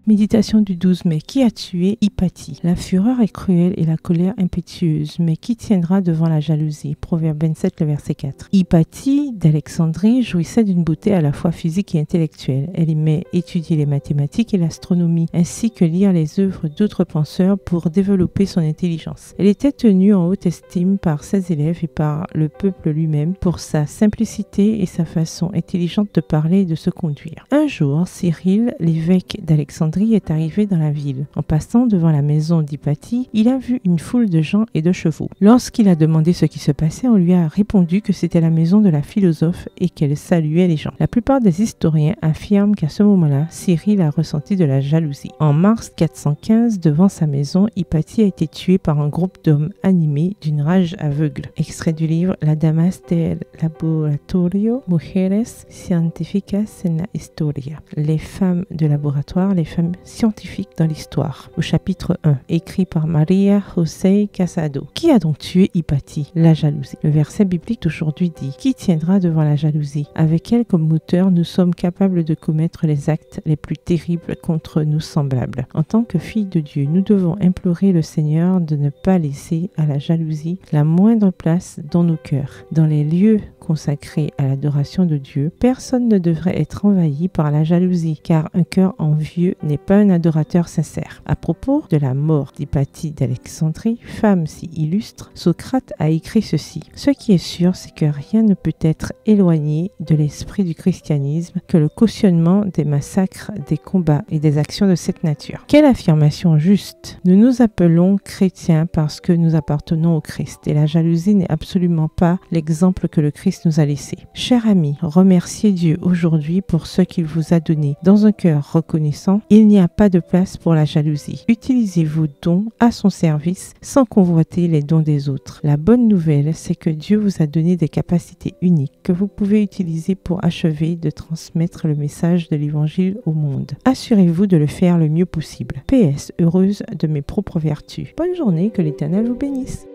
Méditation du 12 mai. Qui a tué Hypatie? La fureur est cruelle et la colère impétueuse, mais qui tiendra devant la jalousie? Proverbe 27, le verset 4. Hypatie d'Alexandrie jouissait d'une beauté à la fois physique et intellectuelle. Elle aimait étudier les mathématiques et l'astronomie, ainsi que lire les œuvres d'autres penseurs pour développer son intelligence. Elle était tenue en haute estime par ses élèves et par le peuple lui-même pour sa simplicité et sa façon intelligente de parler et de se conduire. Un jour, Cyril, l'évêque d'Alexandrie, est arrivé dans la ville. En passant devant la maison d'Hypatie, il a vu une foule de gens et de chevaux. Lorsqu'il a demandé ce qui se passait, on lui a répondu que c'était la maison de la philosophe et qu'elle saluait les gens. La plupart des historiens affirment qu'à ce moment-là, Cyril a ressenti de la jalousie. En mars 415, devant sa maison, Hypatie a été tuée par un groupe d'hommes animés d'une rage aveugle. Extrait du livre La Damas del Laboratorio, Mujeres Científicas en la Historia. Les femmes de laboratoire, les femmes scientifiques dans l'histoire, au chapitre 1, écrit par Maria José Casado. Qui a donc tué Hypatie? La jalousie. Le verset biblique d'aujourd'hui dit: qui tiendra devant la jalousie? Avec elle comme moteur, nous sommes capables de commettre les actes les plus terribles contre nous semblables. En tant que filles de Dieu, nous devons implorer le Seigneur de ne pas laisser à la jalousie la moindre place dans nos cœurs. Dans les lieux consacrés à l'adoration de Dieu, personne ne devrait être envahi par la jalousie, car un cœur envieux n'est pas un adorateur sincère. À propos de la mort d'Hypatie d'Alexandrie, femme si illustre, Socrate a écrit ceci: ce qui est sûr, c'est que rien ne peut être éloigné de l'esprit du christianisme que le cautionnement des massacres, des combats et des actions de cette nature. Quelle affirmation juste! Nous nous appelons chrétiens parce que nous appartenons au Christ, et la jalousie n'est absolument pas l'exemple que le Christ nous a laissé. Chers amis, remerciez Dieu aujourd'hui pour ce qu'il vous a donné. Dans un cœur reconnaissant, il n'y a pas de place pour la jalousie. Utilisez vos dons à son service sans convoiter les dons des autres. La bonne nouvelle, c'est que Dieu vous a donné des capacités uniques que vous pouvez utiliser pour achever de transmettre le message de l'Évangile au monde. Assurez-vous de le faire le mieux possible. PS, heureuse de mes propres vertus. Bonne journée, que l'Éternel vous bénisse.